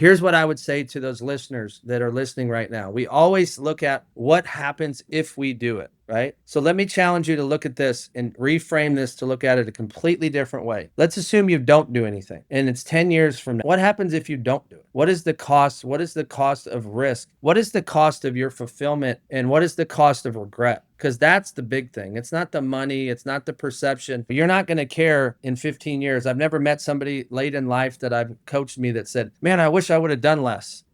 Here's what I would say to those listeners that are listening right now. We always look at what happens if we do it, right? So let me challenge you to look at this and reframe this to look at it a completely different way. Let's assume you don't do anything and it's 10 years from now. What happens if you don't do it? What is the cost? What is the cost of risk? What is the cost of your fulfillment? And what is the cost of regret? Because that's the big thing. It's not the money. It's not the perception. You're not going to care in 15 years. I've never met somebody late in life that I've coached me that said, man, I wish I would have done less.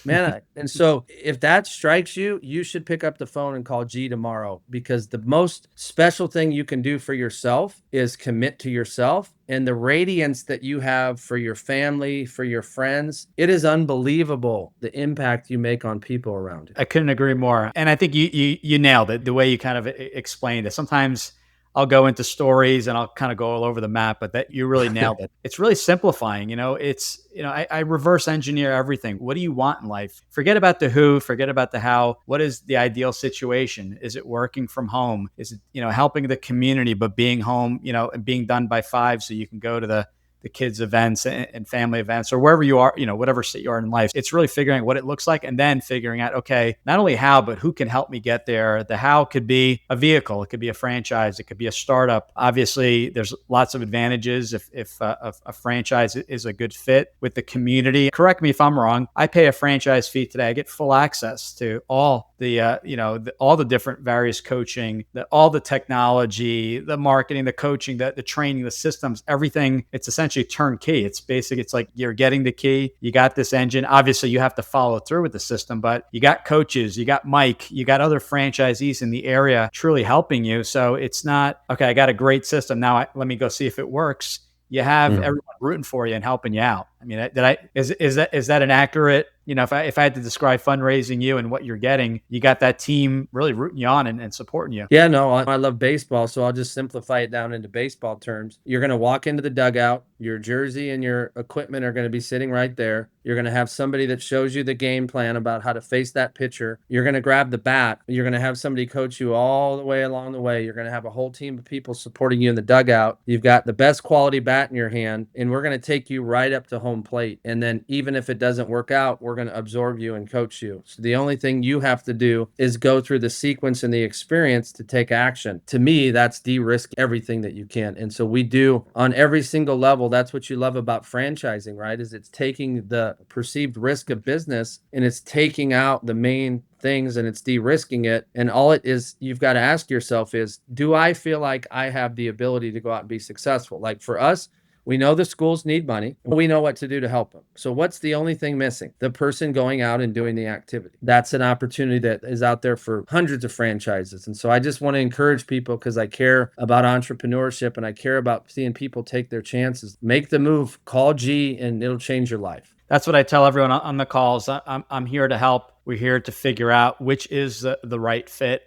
Man, and so if that strikes you, you should pick up the phone and call G tomorrow, because the most special thing you can do for yourself is commit to yourself, and the radiance that you have for your family, for your friends, it is unbelievable, the impact you make on people around you. I couldn't agree more. And I think you nailed it, the way you kind of explained it. Sometimes I'll go into stories and I'll kind of go all over the map, but that you really nailed it. It's really simplifying. I reverse engineer everything. What do you want in life? Forget about the who, forget about the how. What is the ideal situation? Is it working from home? Is it, helping the community, but being home, and being done by 5 so you can go to the kids' events and family events, or wherever you are, whatever state you are in life. It's really figuring out what it looks like and then figuring out, okay, not only how, but who can help me get there. The how could be a vehicle. It could be a franchise. It could be a startup. Obviously, there's lots of advantages if a franchise is a good fit with the community. Correct me if I'm wrong. I pay a franchise fee today. I get full access to all all the different various coaching, all the technology, the marketing, the coaching, the training, the systems, everything. It's essentially turnkey. It's basic. It's like you're getting the key. You got this engine. Obviously, you have to follow through with the system, but you got coaches, you got Mike, you got other franchisees in the area truly helping you. So it's not, okay, I got a great system. Now let me go see if it works. You have everyone rooting for you and helping you out. I mean, is that an accurate, if I had to describe fundraising you and what you're getting, you got that team really rooting you on and supporting you. Yeah, no, I love baseball, so I'll just simplify it down into baseball terms. You're going to walk into the dugout, your jersey and your equipment are going to be sitting right there. You're going to have somebody that shows you the game plan about how to face that pitcher. You're going to grab the bat. You're going to have somebody coach you all the way along the way. You're going to have a whole team of people supporting you in the dugout. You've got the best quality bat in your hand, and we're going to take you right up to home plate. And then even if it doesn't work out, we're going to absorb you and coach you. So the only thing you have to do is go through the sequence and the experience to take action. To me, that's de-risk everything that you can. And so we do on every single level. That's what you love about franchising, right? Is it's taking the perceived risk of business and it's taking out the main things and it's de-risking it. And all it is, you've got to ask yourself is, do I feel like I have the ability to go out and be successful? Like for us, we know the schools need money. We know what to do to help them. So what's the only thing missing? The person going out and doing the activity. That's an opportunity that is out there for hundreds of franchises. And so I just want to encourage people, because I care about entrepreneurship and I care about seeing people take their chances. Make the move, call G, and it'll change your life. That's what I tell everyone on the calls. I'm here to help. We're here to figure out which is the right fit.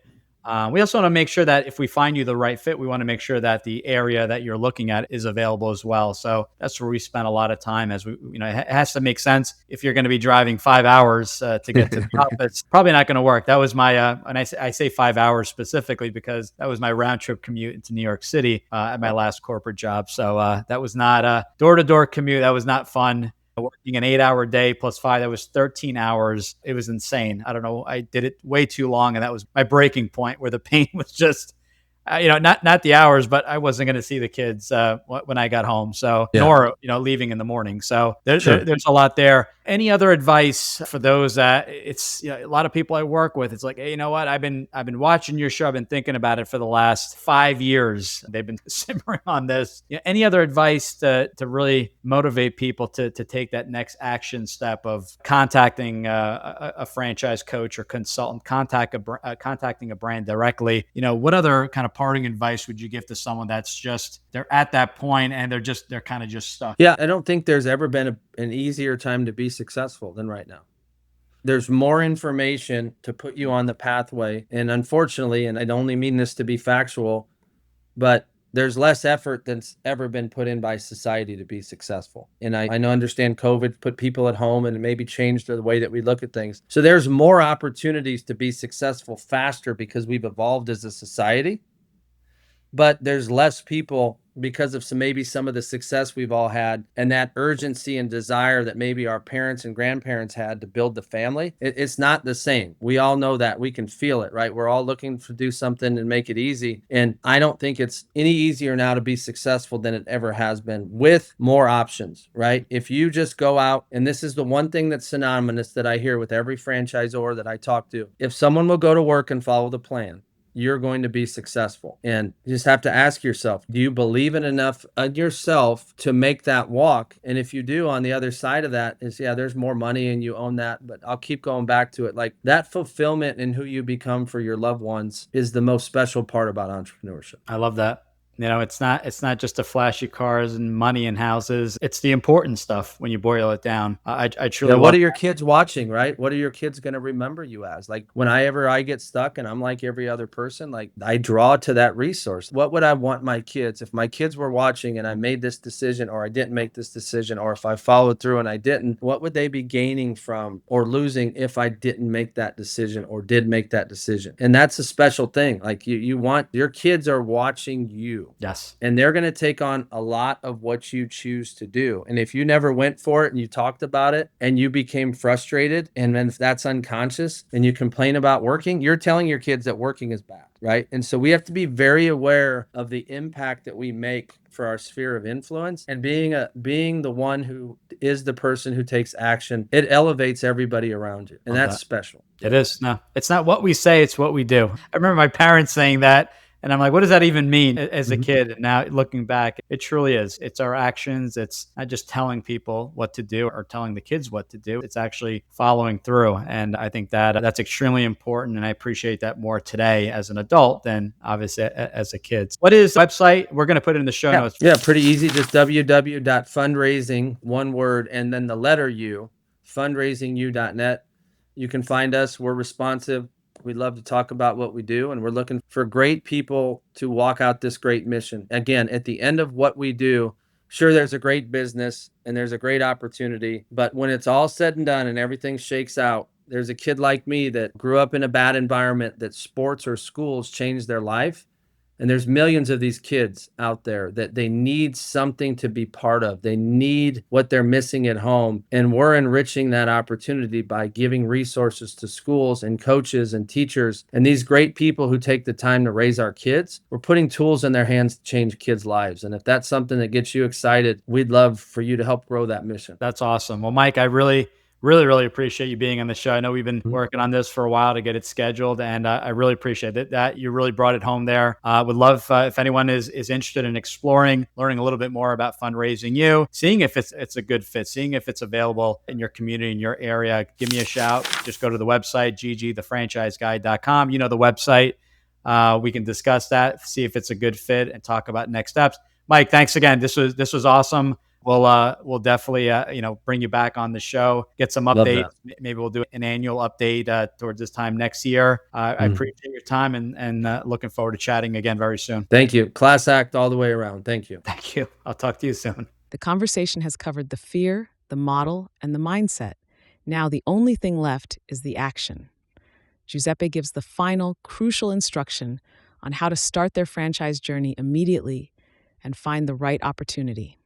We also want to make sure that if we find you the right fit, we want to make sure that the area that you're looking at is available as well. So that's where we spend a lot of time, as it has to make sense. If you're going to be driving 5 hours to get to the office, it's probably not going to work. That was my, and I say 5 hours specifically because that was my round trip commute into New York City at my last corporate job. So that was not a door-to-door commute. That was not fun. Working an 8-hour day plus 5, that was 13 hours. It was insane. I don't know. I did it way too long. And that was my breaking point where the pain was just, not the hours, but I wasn't going to see the kids when I got home. So, nor, leaving in the morning. So there's a lot there. Any other advice for those that it's, a lot of people I work with, it's like, hey, you know what? I've been watching your show. I've been thinking about it for the last 5 years. They've been simmering on this. Any other advice to really motivate people to take that next action step of contacting a franchise coach or consultant, contacting a brand directly? What other kind of parting advice would you give to someone that's just, they're at that point and they're kind of just stuck? Yeah, I don't think there's ever been an easier time to be successful than right now. There's more information to put you on the pathway. And unfortunately, and I only mean this to be factual, but there's less effort that's ever been put in by society to be successful. And I understand COVID put people at home and it maybe changed the way that we look at things. So there's more opportunities to be successful faster because we've evolved as a society. But there's less people because of maybe some of the success we've all had and that urgency and desire that maybe our parents and grandparents had to build the family. It's not the same. We all know that. We can feel it, right? We're all looking to do something and make it easy. And I don't think it's any easier now to be successful than it ever has been with more options, right? If you just go out, and this is the one thing that's synonymous that I hear with every franchisor that I talk to. If someone will go to work and follow the plan, you're going to be successful. And you just have to ask yourself, do you believe in enough in yourself to make that walk? And if you do, on the other side of that is, yeah, there's more money and you own that. But I'll keep going back to it. Like that fulfillment in who you become for your loved ones is the most special part about entrepreneurship. I love that. It's not just the flashy cars and money and houses. It's the important stuff when you boil it down. I truly Yeah, what love are your kids watching, right? What are your kids going to remember you as? Like whenever I get stuck and I'm like every other person, like I draw to that resource. What would I want my kids if my kids were watching and I made this decision or I didn't make this decision, or if I followed through and I didn't, what would they be gaining from or losing if I didn't make that decision or did make that decision? And that's a special thing. Like you want your kids are watching you. Yes. And they're going to take on a lot of what you choose to do. And if you never went for it and you talked about it and you became frustrated, and then if that's unconscious and you complain about working, you're telling your kids that working is bad, right? And so we have to be very aware of the impact that we make for our sphere of influence, and being the one who is the person who takes action. It elevates everybody around you. And Love that's that. special. It is. No, it's not what we say, it's what we do. I remember my parents saying that, and I'm like, what does that even mean as a kid? And now looking back, it truly is. It's our actions. It's not just telling people what to do or telling the kids what to do. It's actually following through. And I think that that's extremely important. And I appreciate that more today as an adult than obviously as a kid. What is the website? We're going to put it in the show notes. Yeah, pretty easy. Just www.fundraising, one word, and then the letter U, fundraisingu.net. You can find us. We're responsive. We'd love to talk about what we do, and we're looking for great people to walk out this great mission. Again, at the end of what we do, sure, there's a great business and there's a great opportunity, but when it's all said and done and everything shakes out, there's a kid like me that grew up in a bad environment that sports or schools changed their life. And there's millions of these kids out there that they need something to be part of. They need what they're missing at home. And we're enriching that opportunity by giving resources to schools and coaches and teachers and these great people who take the time to raise our kids. We're putting tools in their hands to change kids' lives. And if that's something that gets you excited, we'd love for you to help grow that mission. That's awesome. Well, Mike, I really appreciate you being on the show. I know we've been working on this for a while to get it scheduled, and I really appreciate it that you really brought it home there. Would love if anyone is interested in exploring, learning a little bit more about Fundraising You, seeing if it's a good fit, seeing if it's available in your community, in your area. Give me a shout. Just go to the website, ggthefranchiseguide.com. You know the website. We can discuss that, see if it's a good fit, and talk about next steps. Mike, thanks again. This was awesome. We'll definitely bring you back on the show, get some updates. Maybe we'll do an annual update towards this time next year. I appreciate your time and looking forward to chatting again very soon. Thank you. Class act all the way around. Thank you. Thank you. I'll talk to you soon. The conversation has covered the fear, the model, and the mindset. Now the only thing left is the action. Giuseppe gives the final, crucial instruction on how to start their franchise journey immediately and find the right opportunity.